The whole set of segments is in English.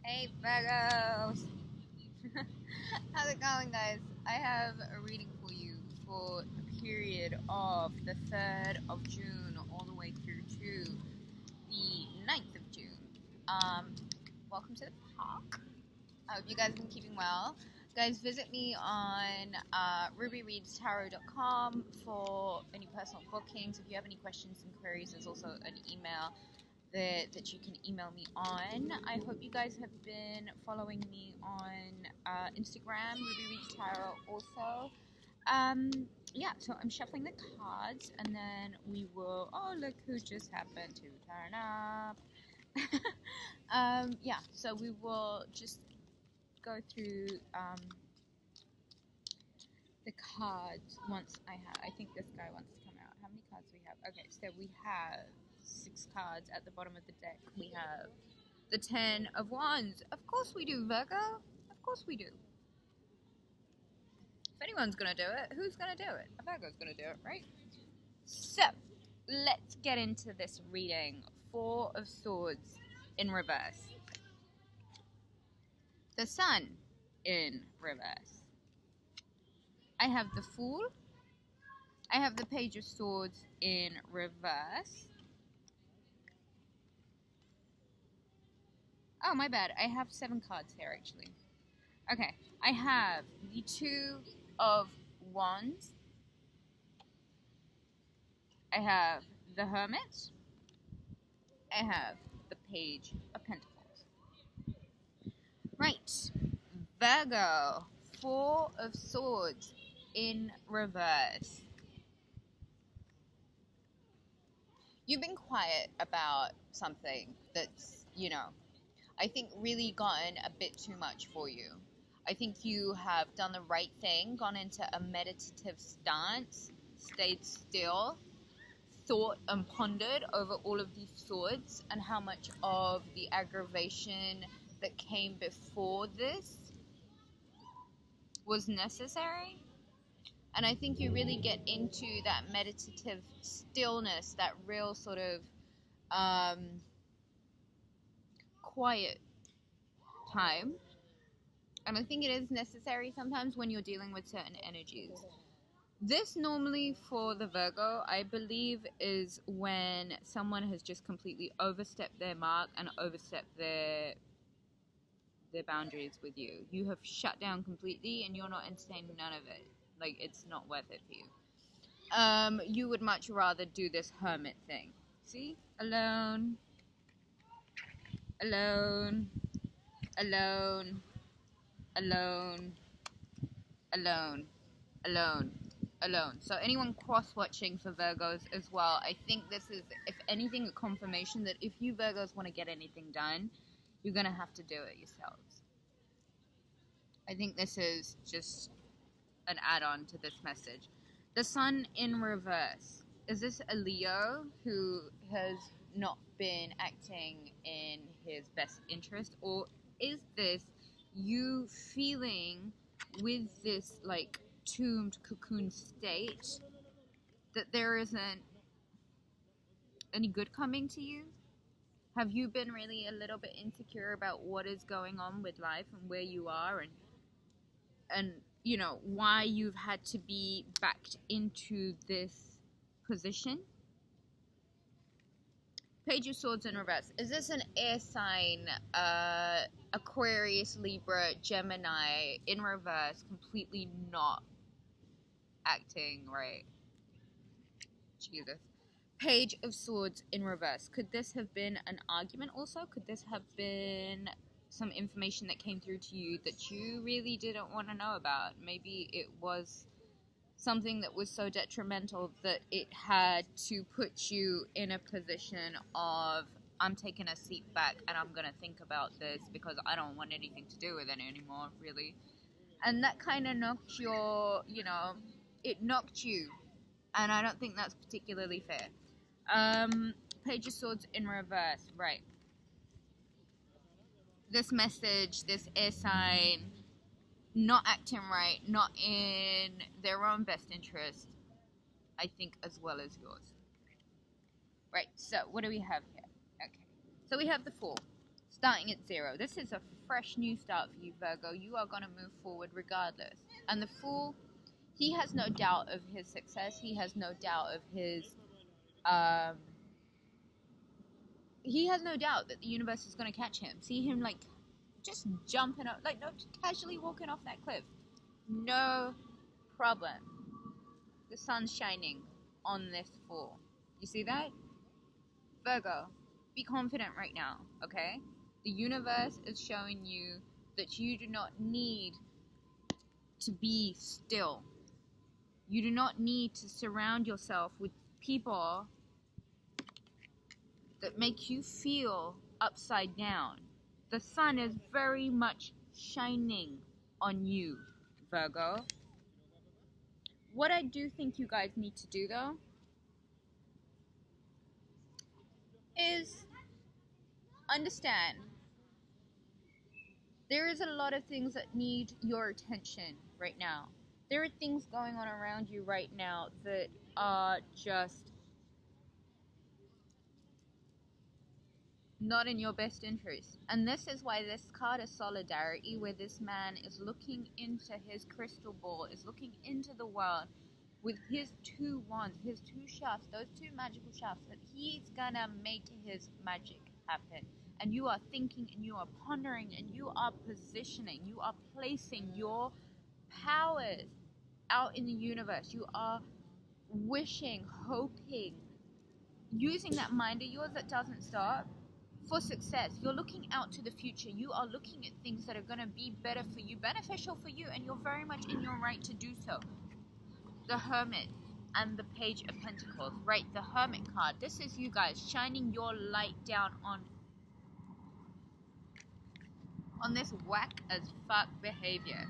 Hey Virgos! How's it going, guys? I have a reading for you for the period of the 3rd of June all the way through to the 9th of June. Welcome to the park. I hope you guys have been keeping well. Guys, visit me on rubyreadstarot.com for any personal bookings. If you have any questions and queries, there's also an email that you can email me on. I hope you guys have been following me on Instagram, Ruby Reads Tarot also. Yeah, so I'm shuffling the cards and then we will, oh look who just happened to turn up. Yeah, so we will just go through the cards once I think this guy wants to come out. How many cards do we have? Okay, so we have 6 cards at the bottom of the deck. We have the 10 of Wands. Of course we do, Virgo. Of course we do. If anyone's gonna do it, who's gonna do it? A Virgo's gonna do it, right? So, let's get into this reading. 4 of Swords in reverse. The Sun in reverse. I have the Fool. I have the Page of Swords in reverse. Oh, my bad. I have 7 cards here, actually. Okay. I have the 2 of Wands. I have the Hermit. I have the Page of Pentacles. Right. Virgo. 4 of Swords in reverse. You've been quiet about something that's, I think really gotten a bit too much for you. I think you have done the right thing, gone into a meditative stance, stayed still, thought and pondered over all of these swords and how much of the aggravation that came before this was necessary. And I think you really get into that meditative stillness, that real sort of quiet time. And I think it is necessary sometimes when you're dealing with certain energies. This normally for the Virgo, I believe, is when someone has just completely overstepped their mark and overstepped their boundaries with you. You have shut down completely and you're not entertaining none of it. Like, it's not worth it for you. You would much rather do this hermit thing. See? Alone. Alone. Alone. Alone. Alone. Alone. Alone. So anyone cross-watching for Virgos as well, I think this is, if anything, a confirmation that if you Virgos want to get anything done, you're going to have to do it yourselves. I think this is just an add-on to this message. The Sun in reverse. Is this a Leo who has not been acting in his best interest? Or is this you feeling with this, like, tombed cocoon state that there isn't any good coming to you? Have you been really a little bit insecure about what is going on with life and where you are and why you've had to be backed into this position? Page of Swords in reverse. Is this an air sign, Aquarius, Libra, Gemini, in reverse, completely not acting right? Jesus. Page of Swords in reverse. Could this have been an argument also? Could this have been some information that came through to you that you really didn't want to know about? Maybe it was something that was so detrimental that it had to put you in a position of, I'm taking a seat back and I'm going to think about this because I don't want anything to do with it anymore, really. And that kind of knocked your, it knocked you. And I don't think that's particularly fair. Page of Swords in reverse, right. This message, this air sign, not acting right, not in their own best interest, I think, as well as yours. Right, so what do we have here? Okay, so we have the Fool. starting at 0. This is a fresh new start for you, Virgo. You are going to move forward regardless. And the Fool, he has no doubt of his success. He has no doubt of his, he has no doubt that the universe is going to catch him. See him like just jumping up, like no, casually walking off that cliff. No problem. The sun's shining on this Fool. You see that? Virgo, be confident right now, okay? The universe is showing you that you do not need to be still. You do not need to surround yourself with people that make you feel upside down. The sun is very much shining on you, Virgo. What I do think you guys need to do, though, is understand there is a lot of things that need your attention right now. There are things going on around you right now that are just not in your best interest. And this is why this card is solidarity, where this man is looking into his crystal ball, is looking into the world with his 2 wands, his 2 shafts, those 2 magical shafts, that he's gonna make his magic happen. And you are thinking, and you are pondering, and you are positioning, you are placing your powers out in the universe. You are wishing, hoping, using that mind of yours that doesn't stop for success. You're looking out to the future. You are looking at things that are going to be better for you, beneficial for you, and you're very much in your right to do so. The Hermit and the Page of Pentacles, right? The Hermit card. This is you guys shining your light down on this whack as fuck behavior.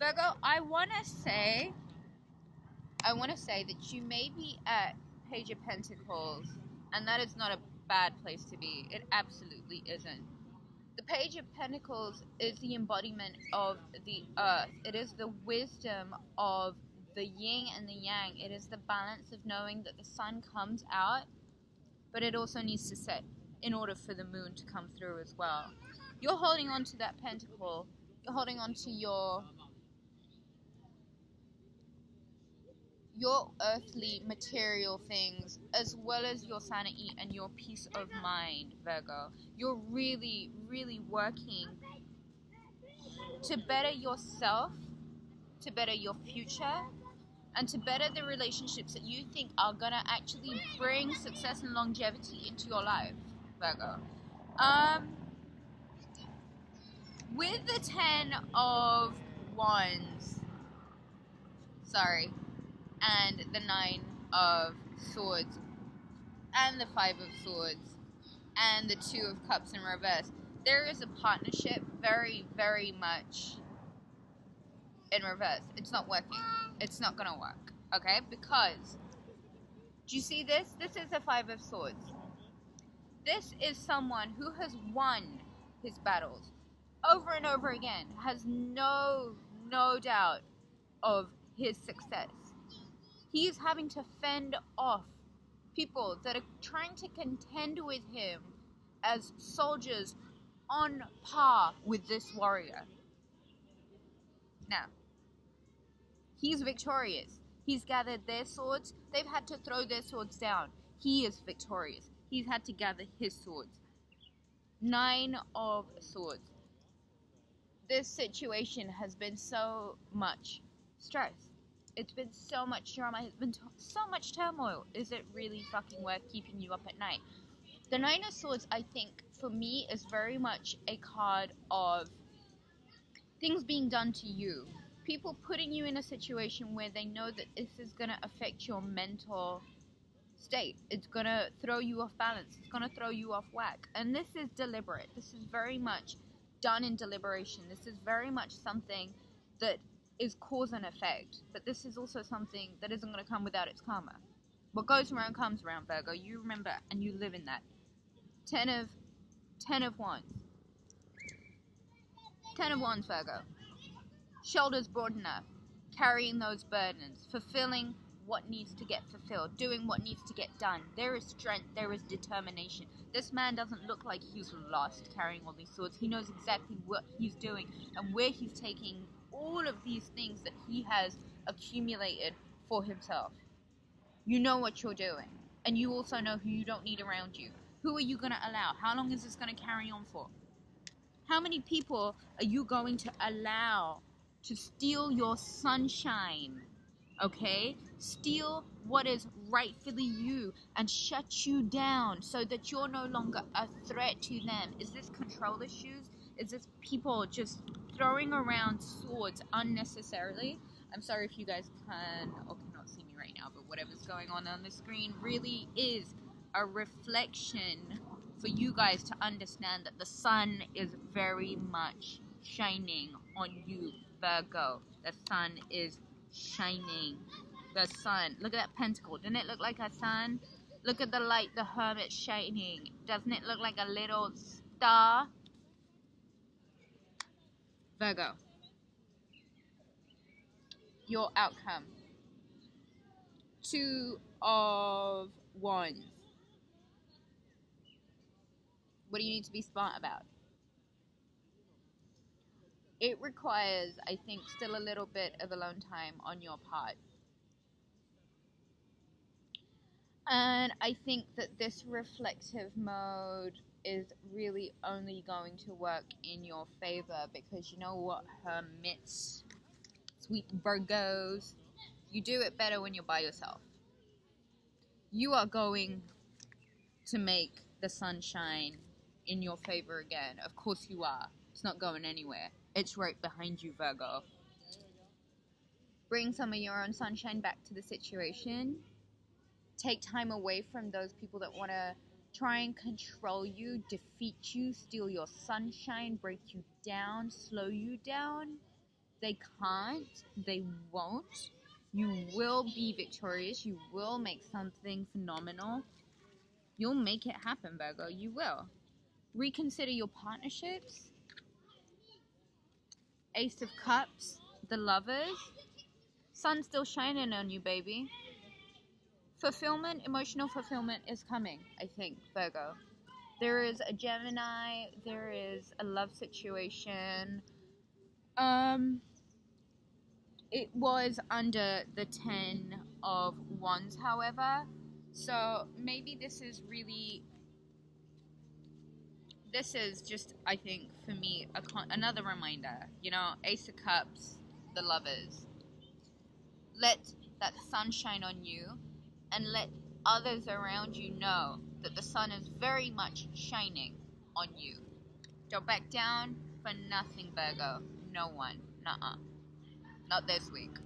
Virgo, I want to say that you may be at Page of Pentacles, and that is not a bad place to be. It absolutely isn't. The Page of Pentacles is the embodiment of the earth. It is the wisdom of the yin and the yang. It is the balance of knowing that the sun comes out, but it also needs to set in order for the moon to come through as well. You're holding on to that pentacle. You're holding on to your earthly material things, as well as your sanity and your peace of mind, Virgo. You're really, really working to better yourself, to better your future, and to better the relationships that you think are gonna actually bring success and longevity into your life, Virgo. With the 10 of Wands, and the 9 of Swords, and the 5 of Swords, and the 2 of Cups in reverse, there is a partnership very, very much in reverse. It's not working. It's not gonna work, okay? Because, do you see this? This is the 5 of Swords. This is someone who has won his battles over and over again, has no doubt of his success. He is having to fend off people that are trying to contend with him as soldiers on par with this warrior. Now, he's victorious. He's gathered their swords. They've had to throw their swords down. He is victorious. He's had to gather his swords. 9 of Swords. This situation has been so much stress. It's been so much drama. It's been so much turmoil. Is it really fucking worth keeping you up at night? The 9 of Swords, I think, for me, is very much a card of things being done to you. People putting you in a situation where they know that this is going to affect your mental state. It's going to throw you off balance. It's going to throw you off whack. And this is deliberate. This is very much done in deliberation. This is very much something that is cause and effect. But this is also something that isn't going to come without its karma. What goes around comes around, Virgo. You remember and you live in that. 10 of Wands. 10 of Wands, Virgo. Shoulders broad enough. Carrying those burdens. Fulfilling what needs to get fulfilled, doing what needs to get done. There is strength, there is determination. This man doesn't look like he's lost carrying all these swords. He knows exactly what he's doing and where he's taking all of these things that he has accumulated for himself. You know what you're doing. And you also know who you don't need around you. Who are you going to allow? How long is this going to carry on for? How many people are you going to allow to steal your sunshine? Okay? Steal what is rightfully you and shut you down so that you're no longer a threat to them. Is this control issues? Is this people just throwing around swords unnecessarily? I'm sorry if you guys can or cannot see me right now, but whatever's going on the screen really is a reflection for you guys to understand that the sun is very much shining on you, Virgo. The sun is shining. The sun. Look at that pentacle. Doesn't it look like a sun? Look at the light, the hermit shining. Doesn't it look like a little star? Virgo. Your outcome. 2 of Wands. What do you need to be smart about? It requires, I think, still a little bit of alone time on your part. And I think that this reflective mode is really only going to work in your favor because you know what, hermits, sweet Virgos, you do it better when you're by yourself. You are going to make the sunshine in your favor again. Of course you are. It's not going anywhere. It's right behind you, Virgo. Bring some of your own sunshine back to the situation. Take time away from those people that want to try and control you, defeat you, steal your sunshine, break you down, slow you down. They can't. They won't. You will be victorious. You will make something phenomenal. You'll make it happen, Virgo. You will. Reconsider your partnerships. Ace of Cups, the Lovers. Sun's still shining on you, baby. Fulfillment, emotional fulfillment is coming, I think, Virgo. There is a Gemini. There is a love situation. It was under the 10 of Wands, however. So maybe this is really... This is just, I think, for me, another reminder. You know, Ace of Cups, the Lovers. Let that sun shine on you and let others around you know that the sun is very much shining on you. Don't back down for nothing, Virgo. No one. Nuh-uh. Not this week.